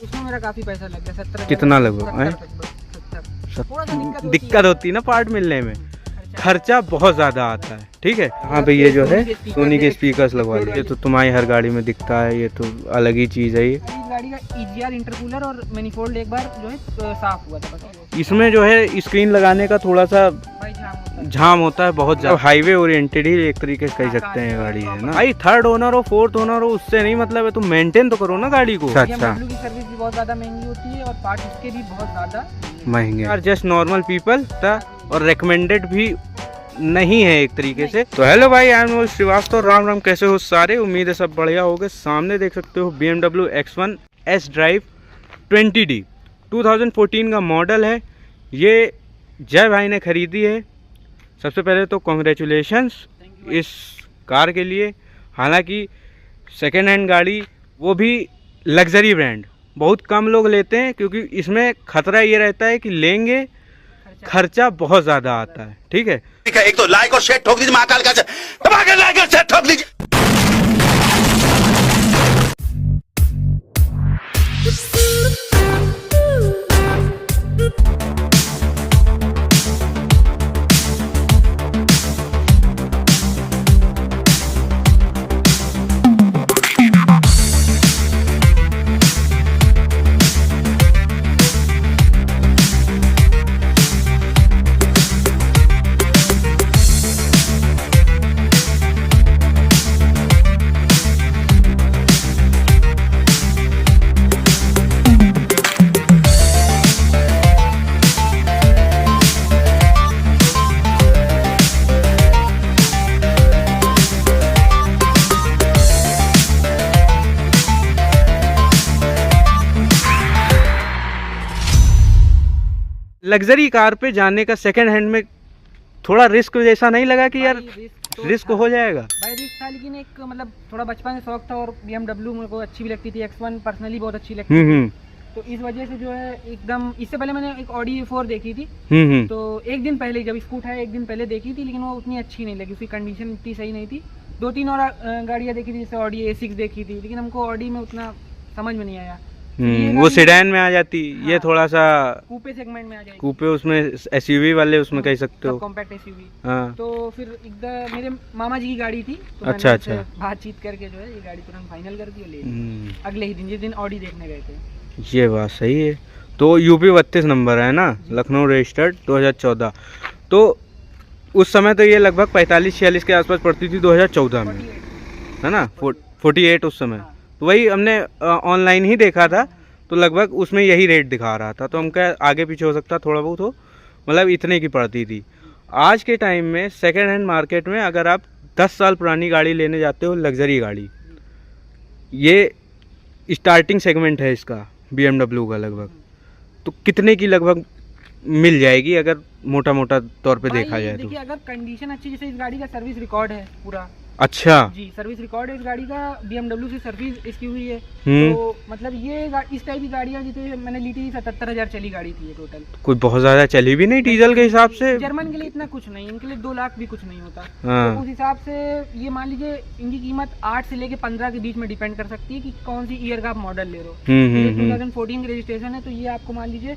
उसमें मेरा काफी पैसा लग गया, 70। कितना लगभग? दिक्कत होती है ना पार्ट मिलने में, खर्चा बहुत ज़्यादा आता है। ठीक है, हाँ भाई, ये जो है सोनी के स्पीकर्स लगवा लिए। ये तो तुम्हारी हर गाड़ी में दिखता है, ये तो अलग ही चीज़ है। ये गाड़ी का EGR इंटरकूलर और मैनिफोल्ड एक बार जो है साफ हुआ था। इसमें जो है स्क्रीन लगाने का थोड़ा सा झाम होता है बहुत ज़्यादा। हाईवे ओरिएंटेड ही एक तरीके से कह सकते हैं गाड़ी है ना भाई। थर्ड ओनर हो, फोर्थ ओनर हो, उससे नहीं मतलब है, तुम मेंटेन तो करो ना गाड़ी को। अच्छा, की सर्विस भी बहुत ज्यादा महंगी होती है और पार्ट उसके भी बहुत ज्यादा महंगे यार। जस्ट नॉर्मल पीपल था और रिकमेंडेड भी नहीं है एक तरीके से। तो हेलो भाई, आई एम श्रीवास्तव। राम राम, कैसे हो सारे? उम्मीद है सब बढ़िया होगे। सामने देख सकते हो BMW X1 S Drive 20D 2014 का मॉडल है। ये जय भाई ने खरीदी है। सबसे पहले तो कॉन्ग्रेचुलेशंस इस कार के लिए। हालांकि सेकेंड हैंड गाड़ी, वो भी लग्जरी ब्रांड, बहुत कम लोग लेते हैं, क्योंकि इसमें खतरा ये रहता है कि लेंगे, खर्चा बहुत ज़्यादा आता है। ठीक है, एक तो लाइक और शेयर ठोक दीजिए, महाकाल का दबा के लाइक और शेयर ठोक दीजिए। लग्जरी कार पे जाने का सेकंड हैंड में थोड़ा रिस्क जैसा नहीं लगा कि यार रिस्क हो जाएगा? भाई रिस्क था, लेकिन एक मतलब थोड़ा बचपन से शौक था और BMW मेरे को अच्छी भी लगती थी। X1 पर्सनली बहुत अच्छी लगती थी, तो इस वजह से जो है एकदम। इससे पहले मैंने एक Audi A4 देखी थी, तो एक दिन पहले जब इसको उठाया, एक दिन पहले देखी थी, लेकिन वो उतनी अच्छी नहीं लगी, उसकी कंडीशन इतनी सही नहीं थी। 2-3 और गाड़ियाँ देखी थी, जैसे Audi A6 देखी थी, लेकिन हमको Audi में उतना समझ में नहीं आया। वो सेडान में आ जाती। हाँ, ये थोड़ा सा कूपे सेगमेंट में आ जाएगी। कूपे उसमें SUV वाले उसमें कह सकते हो, कॉम्पैक्ट SUV। हाँ। तो फिर एकदम मेरे मामा जी की गाड़ी थी, तो अच्छा, बातचीत करके जो है ये गाड़ी तुरंत फाइनल कर दी और ले ली अगले ही दिन, जिस दिन ऑडी देखने गए थे। ये बात सही है। तो UP 32 नंबर है ना, लखनऊ रजिस्टर्ड 2014। तो उस समय तो ये लगभग 45-46 के आसपास पड़ती थी 2014 में, है ना? 48 उस समय। तो वही हमने ऑनलाइन ही देखा था, तो लगभग उसमें यही रेट दिखा रहा था। तो हम क्या आगे पीछे हो सकता, थोड़ा बहुत हो, मतलब इतने की पड़ती थी। आज के टाइम में सेकेंड हैंड मार्केट में अगर आप 10 साल पुरानी गाड़ी लेने जाते हो, लग्जरी गाड़ी, ये स्टार्टिंग सेगमेंट है इसका BMW का लगभग, तो कितने की लगभग मिल जाएगी अगर मोटा मोटा तौर पे देखा जाए तो? देखिए, अगर कंडीशन अच्छी, जैसे इस गाड़ी का सर्विस रिकॉर्ड है पूरा। अच्छा जी, सर्विस रिकॉर्ड है इस गाड़ी का, BMW से सर्विस इसकी हुई है। तो मतलब ये इस टाइप की गाड़ियाँ जैसे मैंने ली थी 77,000 चली गाड़ी थी ये टोटल। कोई बहुत ज्यादा चली भी नहीं डीजल के हिसाब से। जर्मन के लिए इतना कुछ नहीं, इनके लिए 2 लाख भी कुछ नहीं होता। तो उस हिसाब से ये मान लीजिए इनकी कीमत 8 से लेके 15 के बीच में डिपेंड कर सकती है कि कौन सी ईयर का आप मॉडल ले रहे हो। 2014 की रजिस्ट्रेशन है, तो ये आपको मान लीजिए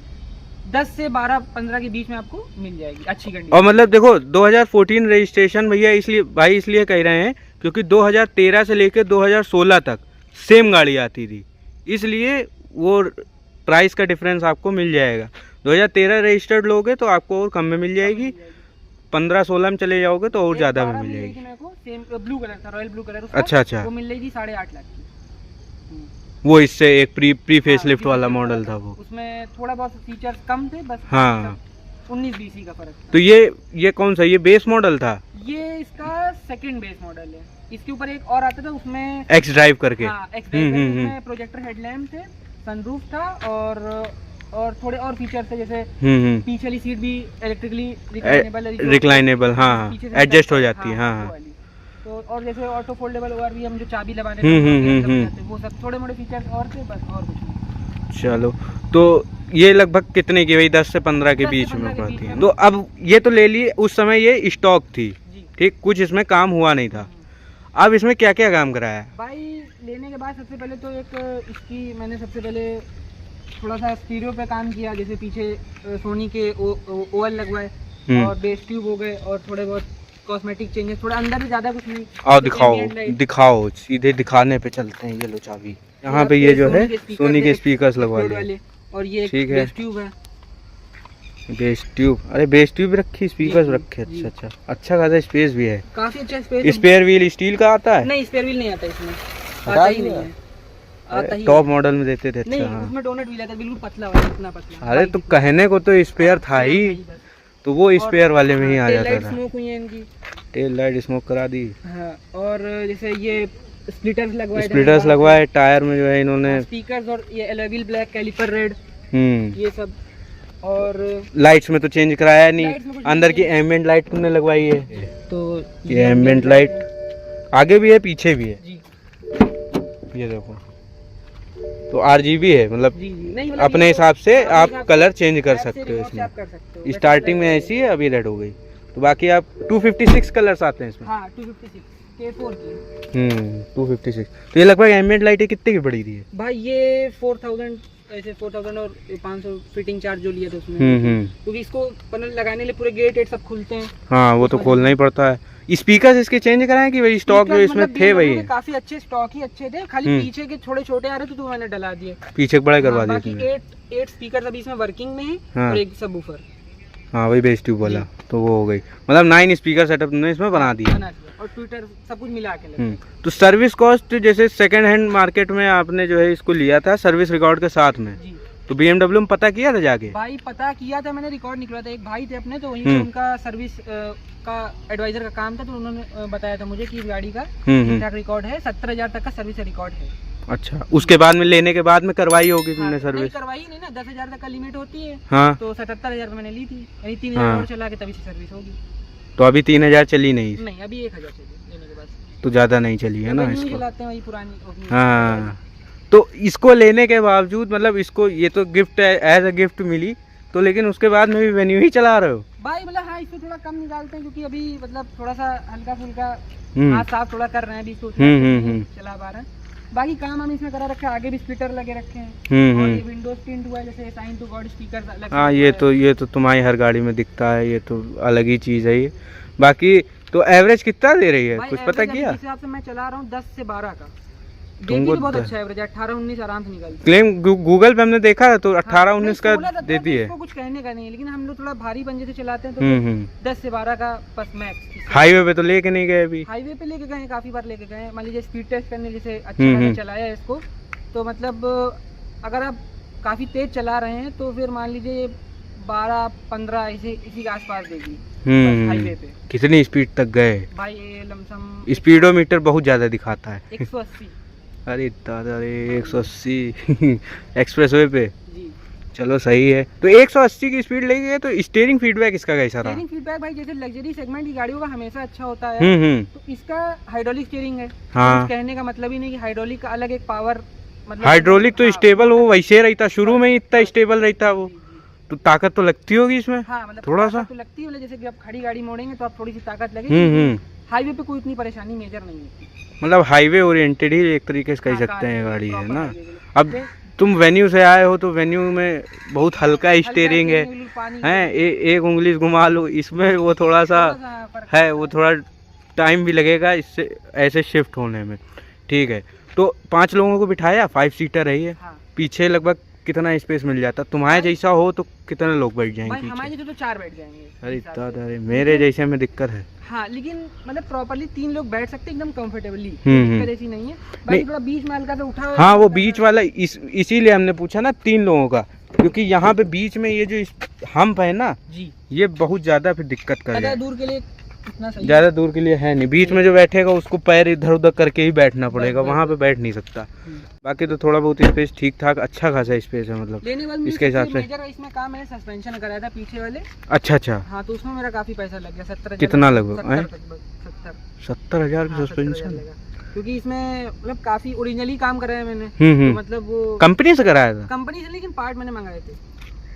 10 से 12-15 के बीच में आपको मिल जाएगी अच्छी कंडीशन। और मतलब देखो 2014 रजिस्ट्रेशन भैया इसलिए कह रहे हैं क्योंकि 2013 से लेकर 2016 तक सेम गाड़ी आती थी, इसलिए वो प्राइस का डिफरेंस आपको मिल जाएगा। 2013 रजिस्टर्ड लोगे तो आपको और कम में मिल जाएगी, 15-16 में चले जाओगे तो और ज़्यादा में मिल जाएगी। मेरे को सेम ब्लू कलर था, रॉयल ब्लू कलर। अच्छा, वो मिल रही थी 8.5 लाख की। वो इससे एक प्री फेस लिफ्ट वाला मॉडल था वो, उसमें थोड़ा बहुत फीचर्स कम थे बस। हाँ, 19-20 का फर्क था। तो ये कौन सा, ये बेस मॉडल था? ये इसका सेकंड बेस मॉडल है। इसके ऊपर एक और आता था, उसमें X ड्राइव करके। हाँ, X ड्राइव करके, उसमें प्रोजेक्टर हेडलैम्प थे, सनरूफ था और थोड़े और फीचर्स थे, जैसे पीछे वाली सीट भी इलेक्ट्रिकली रिक्लाइनेबल, हाँ, एडजस्ट हो जाती है। हाँ, तो और जैसे ऑटो फोल्डेबल ओवर भी, हम जो चाबी लगाने वो सब थोड़े मोटे फीचर्स और थे, बस और कुछ नहीं। चलो, तो ये लगभग कितने की, वही 10 से 15 के बीच में पड़ती है। तो अब ये तो ले लिए, उस समय ये स्टॉक थी, ठीक, कुछ इसमें काम हुआ नहीं था। अब इसमें क्या क्या काम कराया है भाई? लेने के बाद सबसे पहले तो एक इसकी मैंने सबसे पहले थोड़ा सा स्टीरियो पे काम किया, जैसे पीछे सोनी के ओवल लगवाए और बेस ट्यूब हो गए और थोड़े बहुत कॉस्मेटिक चेंजेस, थोड़ा अंदर भी ज़्यादा कुछ नहीं। आओ दिखाओ सीधे दिखाने पे चलते हैं। ये लो चाबी, यहाँ पे ये जो है सोनी के स्पीकर्स लगवा लिए और ये ठीक है। बेस ट्यूब है, बेस ट्यूब, अरे बेस ट्यूब रखी, स्पीकर्स रखे, अच्छा अच्छा अच्छा खासा स्पेस भी है। काफी अच्छा स्पेस। स्पेयर व्हील स्टील का आता है? नहीं, स्पेयर व्हील नहीं आता इसमें, आता ही नहीं है, आता ही टॉप मॉडल में देते थे। नहीं, अच्छा हाँ, उसमें डोनट व्हील आता है, बिल्कुल पतला वाला, इतना पतला। अरे तो कहने को तो स्पेयर था ही, तो वो स्पेयर वाले में ही आ जाता था। स्मोक हुई है इनकी, टेल लाइट स्मोक करा दी। हाँ, और जैसे ये स्प्लिटर्स लगवाए, स्प्लिटर्स लगवाए टायर में जो है इन्होंने, स्पीकर्स और ये alloy wheel black, caliper red, ये सब। और लाइट्स में तो चेंज कराया नहीं, लाइट्स में कुछ अंदर की एम्बिएंट लाइट तुमने लगवाई है, तो ये एम्बिएंट लाइट आगे भी है पीछे भी है जी ये देखो। तो RGB है, मतलब जी जी, नहीं मतलब अपने ये हिसाब से अपने आप हिसाब कलर चेंज कर ऐप से सकते हो remote से आप कर सकते हो। इसमें। स्टार्टिंग में ऐसी है, अभी रेड हो गई, तो बाकी आप 256 कलर्स आते हैं इसमें। हाँ 256 K4 की 256। तो ये लगभग एम्बिएंट लाइट कितने की पड़ी थी? भाई, ये 4000 ऐसे 4000 और 500 फिटिंग चार्ज जो लिया था उसमें, क्योंकि इसको पैनल लगाने के लिए पूरे गेट सब खुलते हैं। हाँ वो तो खोलना ही पड़ता है। स्पीकर इसके चेंज कराए कि वही स्टॉक जो इसमें थे वही? काफी अच्छे स्टॉक ही अच्छे थे, खाली पीछे के थोड़े छोटे आ रहे थे तो मैंने डला दिए, पीछे बड़े करवा दिए बाकी तुमने। 8 स्पीकर अभी इसमें वर्किंग में है हाँ। और एक सबवूफर। हाँ वही बेस ट्यूब वाला, तो वो हो गई, मतलब 9 स्पीकर सेटअप तुमने इसमें बना दिया। और ट्विटर सब कुछ मिला के लगे। तो सर्विस कॉस्ट जैसे सेकंड हैंड मार्केट में आपने जो है इसको लिया था सर्विस रिकॉर्ड के साथ में, जी तो BMW में पता किया था जाके? भाई पता किया था मैंने, रिकॉर्ड निकला था, एक भाई थे अपने, तो वहीं पे उनका सर्विस का एडवाइजर का काम था, तो उन्होंने बताया था मुझे कि इस गाड़ी का ठीक ठाक रिकॉर्ड है, 70,000 तक का सर्विस रिकॉर्ड है। अच्छा, उसके बाद में लेने के बाद में करवाई होगी तुमने हाँ, सर्विस? नहीं करवाई नहीं ना, 10,000 तक का लिमिट होती है। हाँ, तो 77,000 मैंने ली थी, यानी 3,000 और चला के तभी से सर्विस होगी। तो अभी 3,000 चली नहीं? नहीं, अभी 1,000 चली लेने के बाद, तो ज्यादा नहीं चली है ना वही इसको? चलाते हैं वही पुरानी। हाँ, तो इसको लेने के बावजूद, मतलब इसको ये तो गिफ्ट एज अ गिफ्ट मिली, तो लेकिन उसके बाद में भी वेन्यू ही चला रहे हो भाई? मतलब हाँ, इसको थोड़ा कम निकालते हैं क्योंकि अभी मतलब थोड़ा सा हल्का फुल्का हाथ साफ थोड़ा कर रहे हैं, अभी इसको चला पा रहे हैं। बाकी काम हम इसमें करा रखे हैं, आगे भी स्प्लिटर लगे रखे हैं और ये विंडोज प्रिंट हुआ है, जैसे साइन टू गॉड स्पीकर अलग। हाँ, ये तो तुम्हारी हर गाड़ी में दिखता है, ये तो अलग ही चीज़ है ये। बाकी तो एवरेज कितना दे रही है, कुछ पता किया? इस हिसाब से मैं चला रहा हूँ 10 से 12 का, तुमको बहुत अच्छा एवरेज, 18-19 आराम से निकलती है। क्लेम गूगल पे हमने देखा है तो 18-19 का देती है। कुछ कहने का नहीं है, लेकिन हम लोग थोड़ा भारी पंजे से चलाते हैं तो 10 से 12 का बस मैक्स। हाईवे पे तो लेके नहीं गए अभी? हाईवे पे लेके गए, काफी बार लेके गए। मान लीजिए स्पीड टेस्ट करने जैसे अच्छा चलाया है इसको, तो मतलब अगर आप काफी तेज चला रहे हैं तो फिर मान लीजिए 12-15 इसी के आसपास देगी हाईवे पे। कितनी स्पीड तक गए भाई? ये लमसम स्पीडोमीटर बहुत ज्यादा दिखाता है। 180। अरे दादा रे, 180 एक्सप्रेसवे पे? जी। चलो सही है। तो 180 की स्पीड लेके गए, तो स्टीयरिंग फीडबैक इसका कैसा रहा? स्टीयरिंग फीडबैक भाई जैसे लग्जरी सेगमेंट की गाड़ियों का हमेशा अच्छा होता है, तो इसका हाइड्रोलिक स्टीयरिंग है। हाँ, कहने का मतलब ही नहीं कि हाइड्रोलिक का अलग एक पावर, मतलब हाइड्रोलिक तो स्टेबल वो वैसे रहता, शुरू में ही इतना स्टेबल रहता वो, तो ताकत तो लगती होगी इसमें? हाँ, मतलब थोड़ा सा तो लगती है, जैसे कि आप खड़ी गाड़ी मोड़ेंगे तो आप थोड़ी सी ताकत लगेगी। हाईवे पे कोई इतनी परेशानी मेजर नहीं होती, मतलब हाईवे ओरिएंटेड ही एक तरीके से कह सकते हैं गाड़ी है ना। अब तुम वेन्यू से आए हो तो वेन्यू में बहुत हल्का स्टीयरिंग है, एक उंगली घुमा लो, इसमें वो थोड़ा सा है, वो थोड़ा टाइम भी लगेगा इससे ऐसे शिफ्ट होने में। ठीक है, तो 5 लोगों को बिठाया, 5 सीटर है ये। पीछे लगभग कितना स्पेस मिल जाता? तुम्हारे जैसा हो तो कितने लोग बैठ जाएंगे? हमारे जैसे तो 4 बैठ जाएंगे। अरे दादा रे, मेरे जैसे में दिक्कत है। हाँ, लेकिन मतलब प्रॉपर्ली 3 लोग बैठ सकते एकदम कंफर्टेबली, दिक्कत ऐसी नहीं है। बाकी थोड़ा बीच में हल्का सा उठा हुआ। हाँ, वो बीच वाला इसीलिए हमने पूछा ना 3 लोगों का, क्योंकि यहाँ पे बीच में ये जो हम्प है ना जी, ये बहुत ज्यादा फिर दिक्कत कर ज़्यादा दूर के लिए इतना सही, ज्यादा दूर के लिए है नहीं। बीच में जो बैठेगा उसको पैर इधर उधर करके ही बैठना पड़ेगा, वहाँ पे बैठ नहीं सकता। बाकी तो थोड़ा बहुत स्पेस ठीक ठाक, अच्छा खासा स्पेस है, मतलब इसके हिसाब से। इसमें काम है सस्पेंशन कराया था पीछे वाले। अच्छा। हाँ, तो उसमें मेरा काफी पैसा लग गया, 70,000। कितना लगभग? 70,000 की सस्पेंशन? क्योंकि इसमें मतलब काफी ओरिजिनली काम कराया मैंने, तो मतलब वो कंपनी से कराया था? कंपनी से, लेकिन पार्ट मैंने मंगाए थे।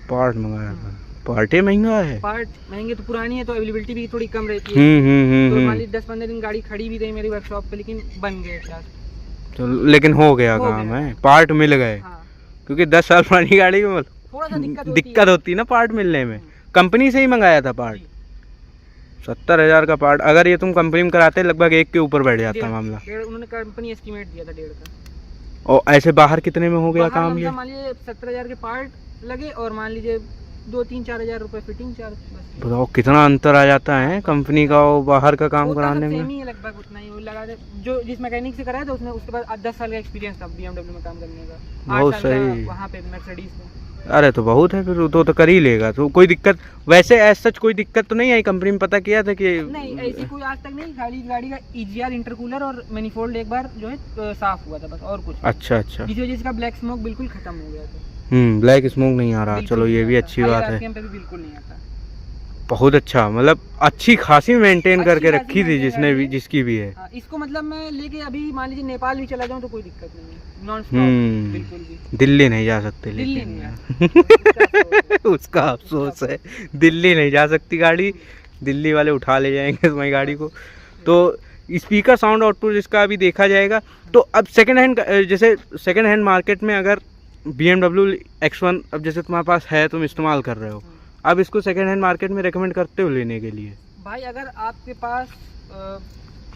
पार्ट मंगाया था? पार्ट महंगा है? पार्ट महंगे तो पुरानी है तो अवेलेबिलिटी भी थोड़ी कम रहती है। तो मान लीजिए 10-15 दिन गाड़ी खड़ी भी रही मेरी वर्कशॉप पे, लेकिन बन गए। तो लेकिन हो गया काम है, पार्ट मिल गए। हाँ। क्योंकि 10 साल पुरानी गाड़ी में थोड़ा सा दिक्कत होती है ना पार्ट मिलने में। कंपनी से ही मंगाया था पार्ट, 70,000 का पार्ट। अगर ये तुम कंपनी में कराते लगभग 1 के ऊपर बैठ जाता मामला। उन्होंने कंपनी एस्टिमेट दिया था 1.5 का। और ऐसे बाहर कितने में हो गया काम ये? मान लीजिए 70,000 के पार्ट लगे और मान लीजिए 2-3-4 हजार रुपए फिटिंग चार्ज। बताओ कितना अंतर आ जाता है कंपनी का और बाहर का काम कराने में। सेम ही है लगभग उतना ही। वो लगा दे जो जिस मैकेनिक से कराया था उसने, उसके बाद 10 साल का एक्सपीरियंस था BMW में काम करने का। बहुत सही। वहाँ पे मर्सिडीज में। अरे तो बहुत है फिर, तो कर ही लेगा। तो कोई दिक्कत वैसे एज सच कोई दिक्कत तो नहीं आई? कंपनी में पता किया था कि नहीं ऐसी कोई आज तक नहीं। खाली गाड़ी का EGR इंटरकूलर और मैनिफोल्ड एक बार जो है साफ हुआ था बस, और कुछ। अच्छा, जिस वजह से इसका ब्लैक स्मोक बिल्कुल खत्म हो गया था। ब्लैक स्मोक नहीं आ रहा। चलो ये भी अच्छी बात है। पे भी बिल्कुल नहीं आता। बहुत अच्छा, मतलब अच्छी खासी मेंटेन करके रखी थी जिसने भी, जिसकी भी है। इसको मतलब मैं लेके अभी मान लीजिए नेपाल भी चला जाऊं तो कोई दिक्कत नहीं है, नॉन स्टॉप बिल्कुल भी। दिल्ली नहीं जा सकते दिल्ली लेकिन नहीं उसका अफसोस है, दिल्ली नहीं जा सकती गाड़ी। दिल्ली वाले उठा ले जाएंगे तुम्हारी गाड़ी को। तो स्पीकर साउंड आउटपुट इसका अभी देखा जाएगा। तो अब सेकंड हैंड, जैसे सेकंड हैंड मार्केट में अगर BMW X1 अब जैसे तुम्हारे पास है, तुम इस्तेमाल कर रहे हो, अब इसको सेकंड हैंड मार्केट में रेकमेंड करते हो लेने के लिए? भाई अगर आपके पास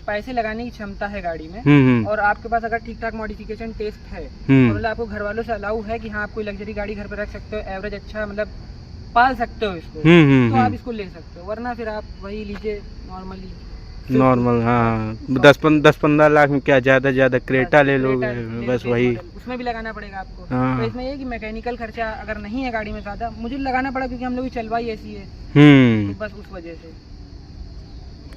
पैसे लगाने की क्षमता है गाड़ी में और आपके पास अगर ठीक ठाक मॉडिफिकेशन टेस्ट है, मतलब आपको घर वालों से अलाउ है कि हाँ आप कोई लग्जरी गाड़ी घर पे रख सकते हो, एवरेज अच्छा मतलब पाल सकते हो इसको, तो आप इसको ले सकते हो। वरना फिर आप वही लीजिए नॉर्मल। हाँ 10-15 लाख में क्या ज्यादा क्रेटा ले लोगे बस वही। उसमें भी लगाना पड़ेगा आपको। हाँ। तो इसमें ये कि मैकेनिकल खर्चा अगर नहीं है गाड़ी में ज्यादा, मुझे लगाना पड़ा क्योंकि हम लोग की चलवाई ऐसी है, तो बस उस वजह से।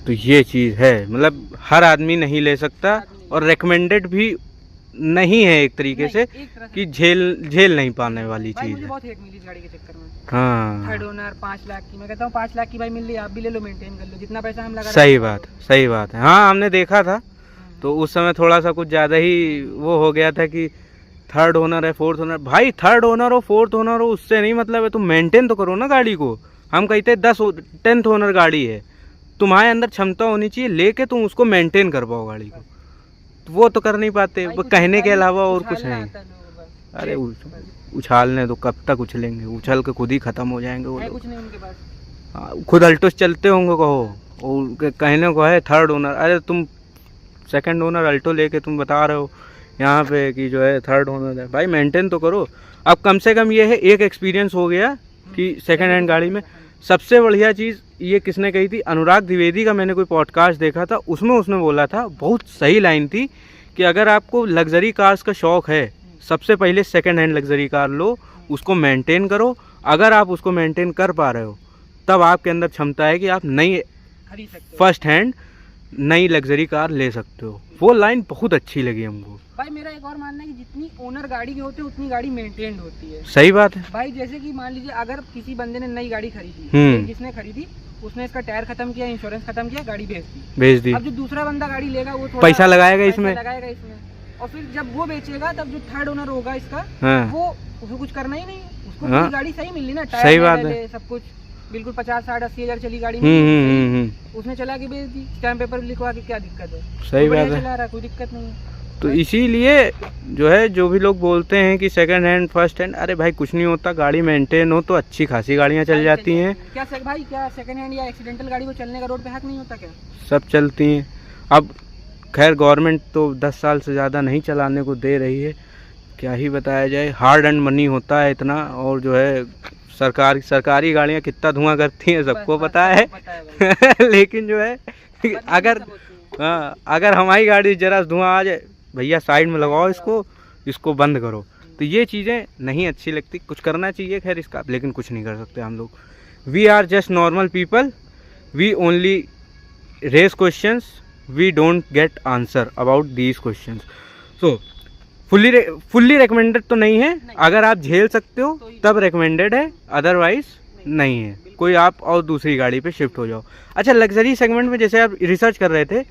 तो ये चीज है, मतलब हर आदमी नहीं ले सकता और रेकमेंडेड भी नहीं है एक तरीके से कि झेल नहीं पाने वाली चीज मुझे है। बहुत हेट मिली इस गाड़ी के चक्कर में। हाँ 3rd ओनर 5 लाख की, मैं कहता हूँ 5 लाख की भाई मिल रही है, आप भी ले लो, मेंटेन कर लो, जितना पैसा हम लगा। सही बात है। हाँ हमने देखा था, तो उस समय थोड़ा सा कुछ ज़्यादा ही वो हो गया था कि 3rd ओनर है 4th ओनर। भाई 3rd ओनर हो 4th ओनर हो उससे नहीं मतलब है, तुम मेंटेन तो करो ना गाड़ी को। हम कहते 10th ओनर गाड़ी है, तुम्हारे अंदर क्षमता होनी चाहिए लेके तुम उसको मेंटेन कर पाओ गाड़ी को, तो वो तो कर नहीं पाते। वो कहने के अलावा और कुछ नहीं। अरे उछालने तो कब तक उछलेंगे, उछल के खुद ही खत्म हो जाएंगे वो लोग। कुछ नहीं उनके पास। खुद अल्टोस चलते होंगे कहो, और कहने को है 3rd ओनर। अरे तुम 2nd ओनर अल्टो लेके तुम बता रहे हो यहाँ पे कि जो है 3rd ओनर है। भाई मेंटेन तो करो। अब कम से कम ये है एक एक्सपीरियंस हो गया कि सेकंड हैंड गाड़ी में सबसे बढ़िया चीज़ ये किसने कही थी? अनुराग द्विवेदी का मैंने कोई पॉडकास्ट देखा था, उसमें उसने बोला था, बहुत सही लाइन थी कि अगर आपको लग्जरी कार्स का शौक़ है, सबसे पहले सेकंड हैंड लग्जरी कार लो, उसको मेंटेन करो। अगर आप उसको मेंटेन कर पा रहे हो तब आपके अंदर क्षमता है कि आप नई खरीद सकते हो, फर्स्ट हैंड नई लग्जरी कार ले सकते हो। वो लाइन बहुत अच्छी लगी हमको। भाई मेरा एक और मानना है कि जितनी ओनर गाड़ी के होते हैं उतनी गाड़ी मेंटेन्ड होती है। सही बात है भाई। जैसे कि मान लीजिए अगर किसी बंदे ने नई गाड़ी खरीदी, जिसने खरीदी उसने इसका टायर खत्म किया, इंश्योरेंस खत्म किया, गाड़ी भेज दी। अब जो दूसरा बंदा गाड़ी लेगा वो थोड़ा पैसा लगाएगा इसमें, और फिर जब वो बेचेगा तब जो 3rd ओनर होगा इसका, वो उसको कुछ करना ही नहीं, उसको पूरी गाड़ी सही मिल रही ना, टायर सही बात है, सब कुछ बिल्कुल 50-60-80 हजार चली गाड़ी उसने चला के बेच दी, स्टैम्प पेपर लिखवा के, क्या दिक्कत है? सही बात है, चला रहा, कोई दिक्कत नहीं है। तो इसीलिए जो है जो भी लोग बोलते हैं कि सेकंड हैंड फर्स्ट हैंड, अरे भाई कुछ नहीं होता, गाड़ी मेंटेन हो तो अच्छी खासी गाड़ियाँ चल जाती हैं। क्या भाई क्या सेकंड हैंड या एक्सीडेंटल गाड़ी को चलने का रोड पे हक नहीं होता क्या? सब चलती हैं। अब खैर गवर्नमेंट तो 10 साल से ज़्यादा नहीं चलाने को दे रही है, क्या ही बताया जाए, हार्ड एंड मनी होता है इतना। और जो है सरकारी गाड़ियाँ कितना धुआं करती हैं सबको पता है लेकिन जो है अगर हमारी गाड़ी जरा धुआं आ जाए, भैया साइड में लगाओ इसको बंद करो। तो ये चीज़ें नहीं अच्छी लगती, कुछ करना चाहिए खैर इसका, लेकिन कुछ नहीं कर सकते हम लोग। We are just normal people, we only raise questions, we don't get answer about these questions. So fully recommended तो नहीं है, अगर आप झेल सकते हो तब रिकमेंडेड है, अदरवाइज नहीं है। कोई आप और दूसरी गाड़ी पे शिफ्ट हो जाओ। अच्छा, लग्जरी सेगमेंट में जैसे आप रिसर्च कर रहे थे,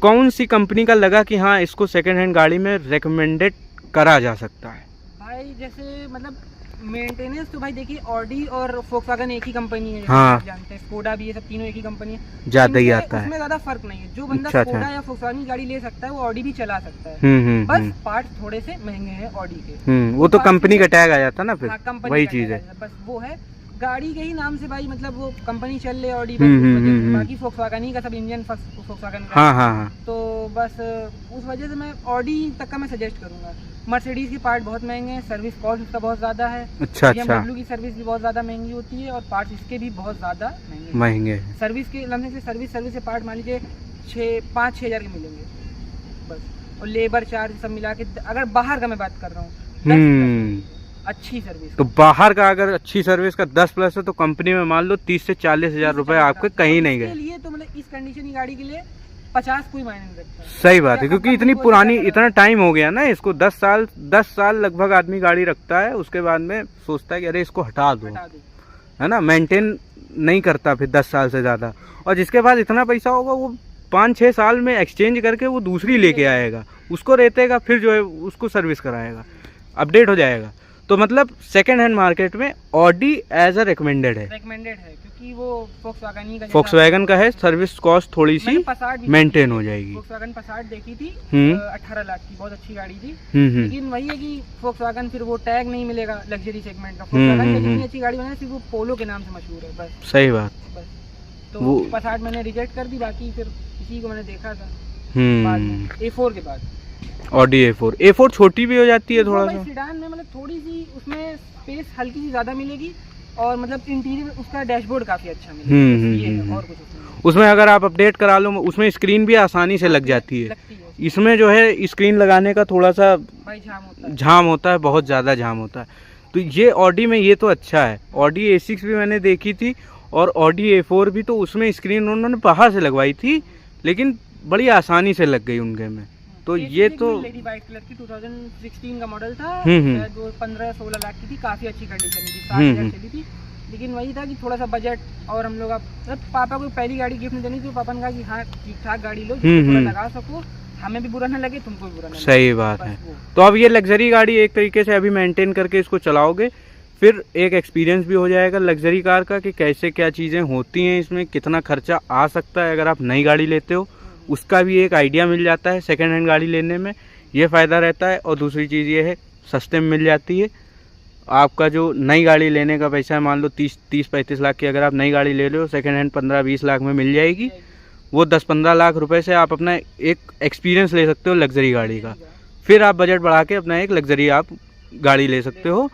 कौन सी कंपनी का लगा कि हाँ, इसको सेकंड हैंड गाड़ी में रेकमेंडेड करा जा सकता है? भाई जैसे मतलब मेंटेनेंस तो भाई देखिए ऑडी और फोक्सवैगन एक ही कंपनी है, हाँ। आप जानते हैं, स्कोडा भी, ये सब तीनों एक ही कंपनी है, ज्यादा ही इनके आता है। उसमें ज्यादा फर्क नहीं है। जो बंदा अच्छा, स्कोडा अच्छा। या फोक्सवैगन की गाड़ी ले सकता है वो ऑडी भी चला सकता है। बस पार्ट थोड़े से महंगे हैं ऑडी के। वो तो कंपनी का टैग आ जाता ना फिर, हाँ, कंपनी वही का चीज टैग है। है, बस वो है गाड़ी के ही नाम से भाई, मतलब वो कंपनी चल रही है ऑडी, बाकी फोक्सवैगन ही का सब इंजन फोक्सवैगन का। हाँ हाँ हाँ। तो बस उस वजह से मैं ऑडी तक का मैं सजेस्ट करूंगा। मर्सिडीज के पार्ट बहुत महंगे हैं, सर्विस कॉस्ट उसका बहुत ज़्यादा है। अच्छा अच्छा। BMW की सर्विस भी बहुत ज़्यादा महंगी होती है और पार्ट्स इसके भी बहुत ज़्यादा महंगे। सर्विस के लम्हे से सर्विस से पार्ट मान लीजिए 5-6 हज़ार के मिलेंगे बस, और लेबर चार्ज सब मिला के, अगर बाहर का मैं बात कर रहा हूँ अच्छी सर्विस, तो बाहर का अगर अच्छी सर्विस का 10+ है तो कंपनी में मान लो 30 से 40 हजार रुपए आपके कहीं नहीं गए। लिए तो मतलब इस कंडीशन की गाड़ी के लिए 50 कोई मायने नहीं रखता। सही बात है, क्योंकि इतनी पुरानी, इतना टाइम हो गया ना इसको, 10 साल लगभग आदमी गाड़ी रखता है, उसके बाद में सोचता है कि अरे इसको हटा दो, है ना, मेंटेन नहीं करता फिर 10 साल से ज़्यादा। और जिसके पास इतना पैसा होगा वो 5-6 साल में एक्सचेंज करके वो दूसरी लेके आएगा, उसको रेतेगा, फिर जो है उसको सर्विस कराएगा, अपडेट हो जाएगा। तो मतलब सेकेंड हैंड मार्केट में ऑडी एज अ रिकमेंडेड है, क्योंकि वो फोक्सवैगन का है, सर्विस कॉस्ट थोड़ी सी मेंटेन हो जाएगी। फोक्सवैगन पासाट देखी थी 18 लाख की, बहुत अच्छी गाड़ी थी, लेकिन वही है कि फोक्सवैगन फिर वो टैग नहीं मिलेगा लग्जरी सेगमेंट का। फोक्सवैगन जितनी अच्छी गाड़ी बना सिर्फ वो पोलो के नाम से मशहूर है बस। सही बात। बस तो वो पासाट मैंने रिजेक्ट कर दी, बाकी फिर इसी को मैंने देखा था बाद में A4 के बाद। ऑडी A4 छोटी भी हो जाती है थोड़ा सा, सीडान में मतलब थोड़ी सी उसमें स्पेस हल्की सी ज्यादा मिलेगी, और मतलब इंटीरियर उसका डैशबोर्ड काफी अच्छा मिलेगा, ये है, और कुछ उसमें अगर आप अपडेट करा लो, उसमें स्क्रीन भी आसानी से लग जाती है। इसमें जो है स्क्रीन लगाने का थोड़ा सा झाम होता है, बहुत ज़्यादा झाम होता है। तो ये ऑडी में ये तो अच्छा है। ऑडी A6 भी मैंने देखी थी और ऑडी A4 भी, तो उसमें स्क्रीन उन्होंने बाहर से लगवाई थी, लेकिन बड़ी आसानी से लग गई उनके में। तो ये तो लेडी वाइट कलर की 2016 का मॉडल था, शायद वो 15-16 लाख की थी, काफी अच्छी कंडीशन की, 7,000 चली थी। लेकिन वही था कि थोड़ा सा बजट, और हम लोग मतलब पापा को पहली गाड़ी गिफ्ट नहीं देनी थी, पापा ने कहा कि हाँ ठीक ठाक गाड़ी लो, थोड़ा लगा सको, हमें भी बुरा ना लगे, तुमको भी बुरा ना लगे। सही बात है। तो अब ये लग्जरी गाड़ी एक तरीके से अभी मेंटेन करके इसको चलाओगे, फिर एक एक्सपीरियंस भी हो जाएगा लग्जरी कार का कि कैसे क्या चीज़ें होती हैं इसमें, कितना खर्चा आ सकता है अगर आप नई गाड़ी लेते हो, उसका भी एक आइडिया मिल जाता है। सेकेंड हैंड गाड़ी लेने में ये फ़ायदा रहता है। और दूसरी चीज़ ये है, सस्ते में मिल जाती है। आपका जो नई गाड़ी लेने का पैसा है, मान लो 30-35 लाख की अगर आप नई गाड़ी ले रहे हो, सेकेंड हैंड 15-20 लाख में मिल जाएगी। वो 10-15 लाख रुपए से आप अपना एक एक्सपीरियंस ले सकते हो लग्जरी गाड़ी का। फिर आप बजट बढ़ा के अपना एक लग्जरी आप गाड़ी ले सकते हो,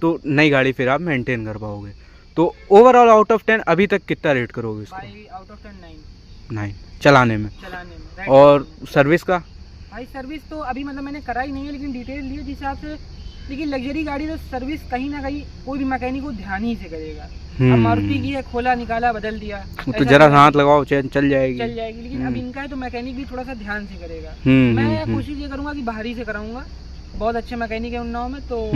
तो नई गाड़ी फिर आप मेंटेन कर पाओगे। तो ओवरऑल आउट ऑफ 10 अभी तक कितना रेट करोगे इसको? आउट ऑफ 10 9 चलाने में। और सर्विस का भाई, सर्विस तो अभी मतलब मैंने कराई नहीं है, लेकिन डिटेल लिए जिस हिसाब से, लेकिन लग्जरी गाड़ी तो सर्विस कहीं ना कहीं कोई भी मैकेनिक को ध्यान ही से करेगा। अब मारुति की है, खोला निकाला बदल दिया, तो जरा हाथ लगाओ चल जाएगी। लेकिन अब इनका है तो मैकेनिक भी थोड़ा सा ध्यान से करेगा। मैं कोशिश ये करूंगा कि बाहरी से कराऊंगा, बहुत अच्छे मैकेनिक है उन्नाव में, तो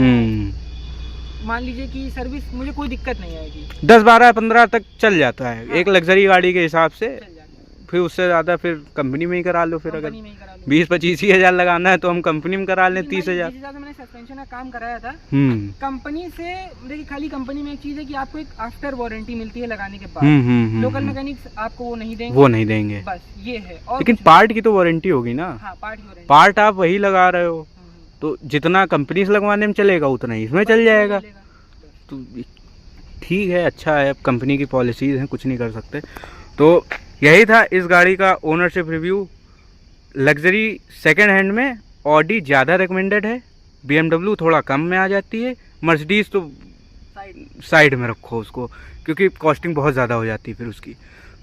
मान लीजिए कि सर्विस मुझे कोई दिक्कत नहीं आएगी। 10-12-15 तक चल जाता है एक लग्जरी गाड़ी के हिसाब से। फिर उससे ज़्यादा फिर कंपनी में ही करा लो। फिर अगर 20-25 हज़ार लगाना है तो हम कंपनी में करा लें 30,000। मैंने सस्पेंशन का काम कराया था कंपनी से। देखिए खाली कंपनी में एक चीज़ है कि आपको एक आफ्टर वारंटी मिलती है लगाने के बाद। लोकल मैकेनिक्स आपको वो नहीं देंगे, बस ये है। और लेकिन पार्ट की तो वारंटी होगी ना। हाँ, पार्ट की वारंटी। पार्ट आप वही लगा रहे हो, तो जितना कंपनी से लगवाने में चलेगा उतना ही इसमें चल जाएगा। तो ठीक है, अच्छा है। अब कंपनी की पॉलिसीज हैं, कुछ नहीं कर सकते। तो यही था इस गाड़ी का ownership review. Luxury second hand में ऑडी ज़्यादा रिकमेंडेड है, BMW थोड़ा कम में आ जाती है, मर्सिडीज़ तो साइड में रखो उसको, क्योंकि कॉस्टिंग बहुत ज़्यादा हो जाती है फिर उसकी।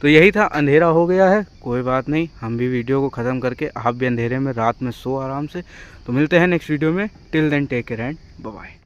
तो यही था। अंधेरा हो गया है, कोई बात नहीं, हम भी वीडियो को ख़त्म करके आप भी अंधेरे में रात में सो आराम से। तो मिलते हैं नेक्स्ट वीडियो में। Till then take care and bye bye.